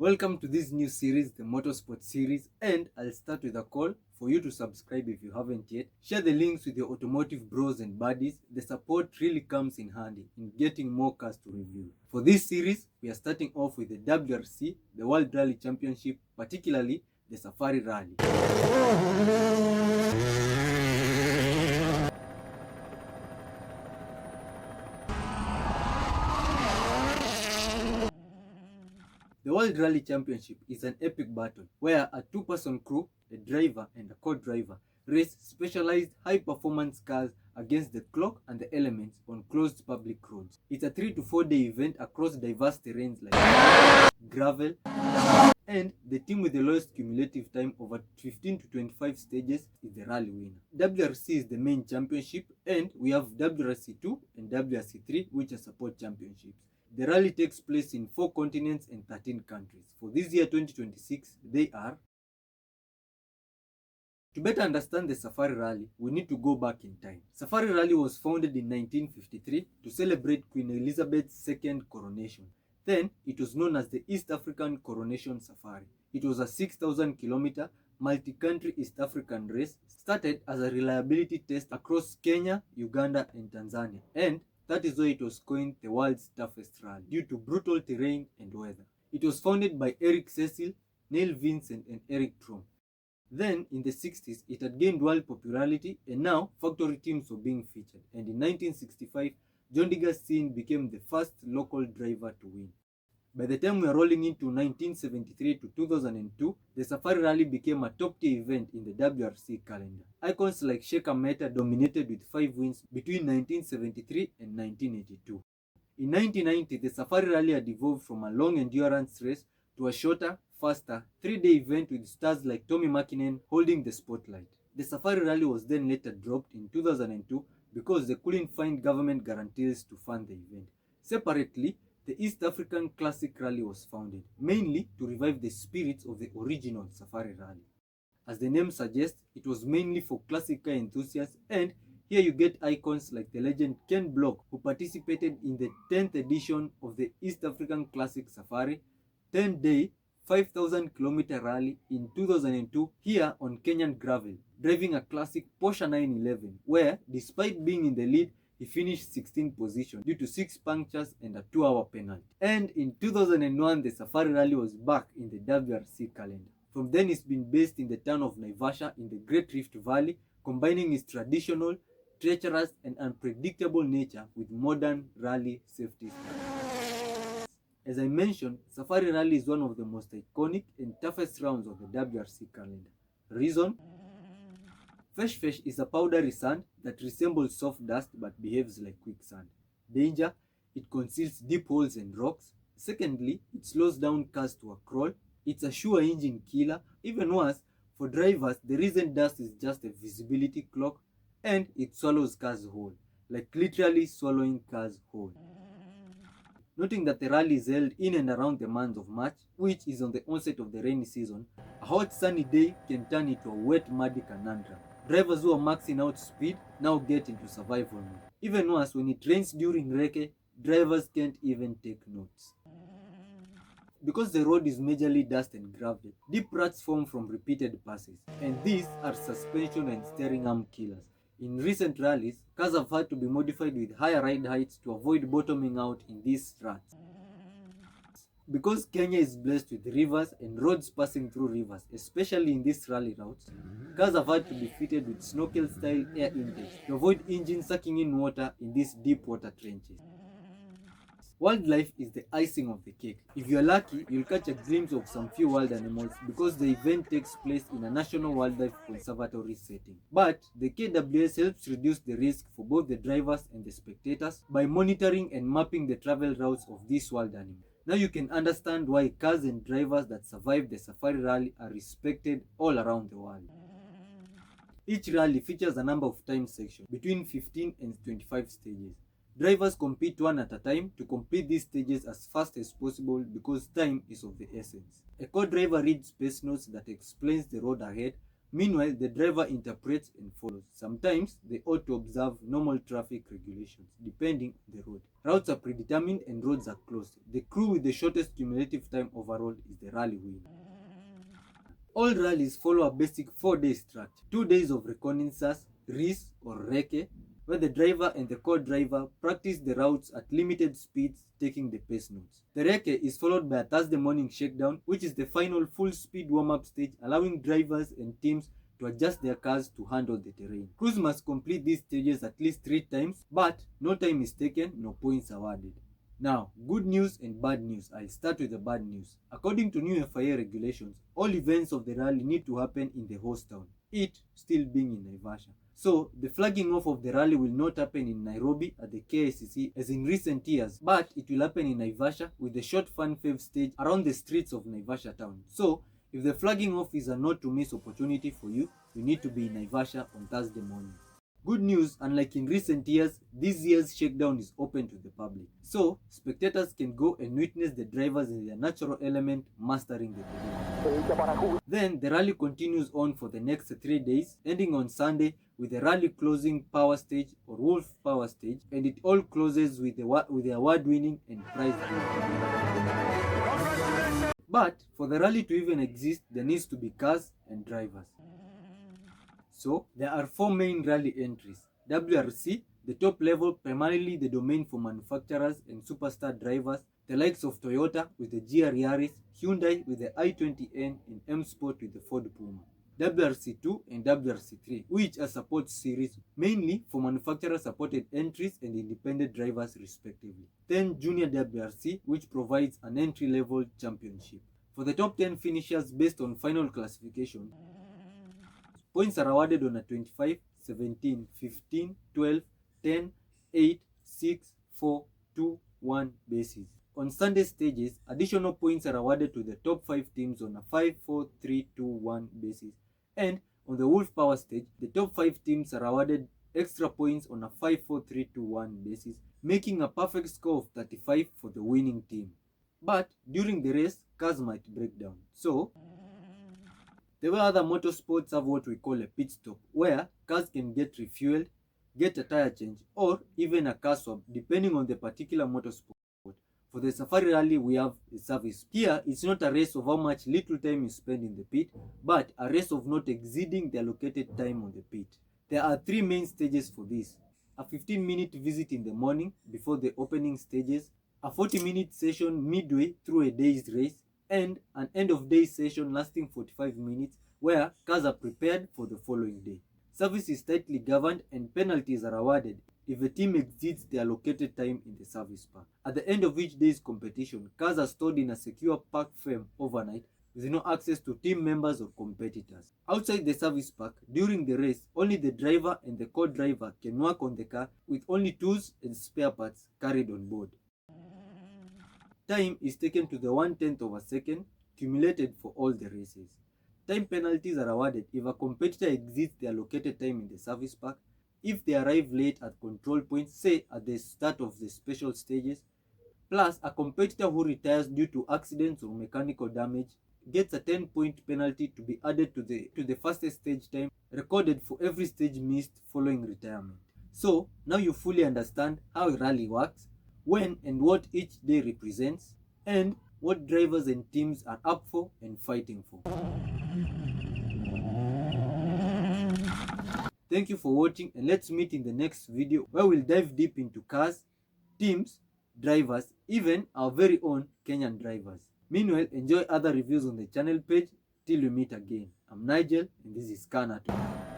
Welcome to this new series, the Motorsport series, and I'll start with a call for you to subscribe if you haven't yet. Share the links with your automotive bros and buddies. The support really comes in handy in getting more cars to review. For this series, we are starting off with the WRC, the World Rally Championship, particularly the Safari Rally. The World Rally Championship is an epic battle where a two-person crew, a driver and a co-driver, race specialized high-performance cars against the clock and the elements on closed public roads. It's a 3 to 4 day event across diverse terrains like gravel, and the team with the lowest cumulative time over 15 to 25 stages is the rally winner. WRC is the main championship, and we have WRC2 and WRC3, which are support championships. The rally takes place in 4 continents and 13 countries. For this year 2026, they are... To better understand the Safari Rally, we need to go back in time. Safari Rally was founded in 1953 to celebrate Queen Elizabeth's II coronation. Then, it was known as the East African Coronation Safari. It was a 6,000-kilometer multi-country East African race, started as a reliability test across Kenya, Uganda, and Tanzania, and that is why it was coined the world's toughest rally, due to brutal terrain and weather. It was founded by Eric Cecil, Neil Vincent, and Eric Trom. Then, in the 60s, it had gained world popularity, and now factory teams were being featured. And in 1965, John Digger became the first local driver to win. By the time we are rolling into 1973 to 2002, the Safari Rally became a top-tier event in the WRC calendar. Icons like Sheikha Mehta dominated with 5 wins between 1973 and 1982. In 1990, the Safari Rally had evolved from a long-endurance race to a shorter, faster, 3-day event with stars like Tommy Mäkinen holding the spotlight. The Safari Rally was then later dropped in 2002 because they couldn't find government guarantees to fund the event. Separately, the East African Classic Rally was founded, mainly to revive the spirits of the original Safari Rally. As the name suggests, it was mainly for classic car enthusiasts, and here you get icons like the legend Ken Block, who participated in the 10th edition of the East African Classic Safari, 10-day, 5,000-kilometer rally in 2002 here on Kenyan gravel, driving a classic Porsche 911, where, despite being in the lead, he finished 16th position due to 6 punctures and a 2-hour penalty. And in 2001, the Safari Rally was back in the WRC calendar. From then, it's been based in the town of Naivasha in the Great Rift Valley, combining its traditional, treacherous, and unpredictable nature with modern rally safety standards. As I mentioned, Safari Rally is one of the most iconic and toughest rounds of the WRC calendar. Reason? Fesh Fesh is a powdery sand that resembles soft dust but behaves like quicksand. Danger: it conceals deep holes and rocks. Secondly, it slows down cars to a crawl. It's a sure engine killer. Even worse, for drivers, the reason dust is just a visibility clock, and it swallows cars whole, like literally swallowing cars whole. Noting that the rally is held in and around the month of March, which is on the onset of the rainy season, a hot sunny day can turn into a wet muddy conundrum. Drivers who are maxing out speed now get into survival mode. Even worse, when it rains during recce, drivers can't even take notes. Because the road is majorly dust and gravel, deep ruts form from repeated passes, and these are suspension and steering arm killers. In recent rallies, cars have had to be modified with higher ride heights to avoid bottoming out in these ruts. Because Kenya is blessed with rivers and roads passing through rivers, especially in these rally routes, cars have had to be fitted with snorkel-style air intakes to avoid engines sucking in water in these deep water trenches. Wildlife is the icing of the cake. If you're lucky, you'll catch a glimpse of some few wild animals because the event takes place in a National Wildlife Conservatory setting. But the KWS helps reduce the risk for both the drivers and the spectators by monitoring and mapping the travel routes of these wild animals. Now you can understand why cars and drivers that survive the Safari Rally are respected all around the world. Each rally features a number of time sections, between 15 and 25 stages. Drivers compete one at a time to complete these stages as fast as possible because time is of the essence. A co-driver reads space notes that explains the road ahead, Meanwhile, the driver interprets and follows. Sometimes they ought to observe normal traffic regulations, depending on the road. Routes are predetermined and roads are closed. The crew with the shortest cumulative time overall is the rally winner. All rallies follow a basic 4-day structure. 2 days of reconnaissance, RIS or recce, where the driver and the co-driver practice the routes at limited speeds, taking the pace notes. The recce is followed by a Thursday morning shakedown, which is the final full-speed warm-up stage, allowing drivers and teams to adjust their cars to handle the terrain. Crews must complete these stages at least 3 times, but no time is taken, no points awarded. Now, good news and bad news. I'll start with the bad news. According to new FIA regulations, all events of the rally need to happen in the host town, it still being in Naivasha. So, the flagging off of the rally will not happen in Nairobi at the KICC as in recent years, but it will happen in Naivasha with the short fun fave stage around the streets of Naivasha town. So, if the flagging off is a not to miss opportunity for you, you need to be in Naivasha on Thursday morning. Good news, unlike in recent years, this year's shakedown is open to the public. So, spectators can go and witness the drivers in their natural element mastering the terrain. Then, the rally continues on for the next 3 days, ending on Sunday with the rally closing power stage or Wolf power stage, and it all closes with the award-winning and prize-winning. But, for the rally to even exist, there needs to be cars and drivers. So, there are 4 main rally entries. WRC, the top level, primarily the domain for manufacturers and superstar drivers, the likes of Toyota with the GR Yaris, Hyundai with the i20N, and M Sport with the Ford Puma. WRC2 and WRC3, which are support series, mainly for manufacturer-supported entries and independent drivers respectively. Then Junior WRC, which provides an entry-level championship. For the top 10 finishers based on final classification, points are awarded on a 25, 17, 15, 12, 10, 8, 6, 4, 2, 1 basis. On Sunday stages, additional points are awarded to the top 5 teams on a 5, 4, 3, 2, 1 basis. And on the Wolf Power stage, the top 5 teams are awarded extra points on a 5, 4, 3, 2, 1 basis, making a perfect score of 35 for the winning team. But during the race, cars might break down. So, the way other motorsports have what we call a pit stop, where cars can get refueled, get a tire change, or even a car swap, depending on the particular motorsport. For the Safari Rally, we have a service. Here, it's not a race of how much little time you spend in the pit, but a race of not exceeding the allocated time on the pit. There are 3 main stages for this. A 15-minute visit in the morning before the opening stages, a 40-minute session midway through a day's race, and an end-of-day session lasting 45 minutes where cars are prepared for the following day. Service is tightly governed and penalties are awarded if a team exceeds the allocated time in the service park. At the end of each day's competition, cars are stored in a secure park frame overnight with no access to team members or competitors. Outside the service park, during the race, only the driver and the co-driver can work on the car with only tools and spare parts carried on board. Time is taken to the 1/10 of a second, cumulated for all the races. Time penalties are awarded if a competitor exceeds the allocated time in the service park, if they arrive late at control points, say at the start of the special stages, plus a competitor who retires due to accidents or mechanical damage gets a 10-point penalty to be added to the fastest stage time recorded for every stage missed following retirement. So, now you fully understand how a rally works, when and what each day represents, and what drivers and teams are up for and fighting for. Thank you for watching, and let's meet in the next video where we'll dive deep into cars, teams, drivers, even our very own Kenyan drivers. Meanwhile, enjoy other reviews on the channel page. Till we meet again. I'm Nigel, and this is Car-natomy.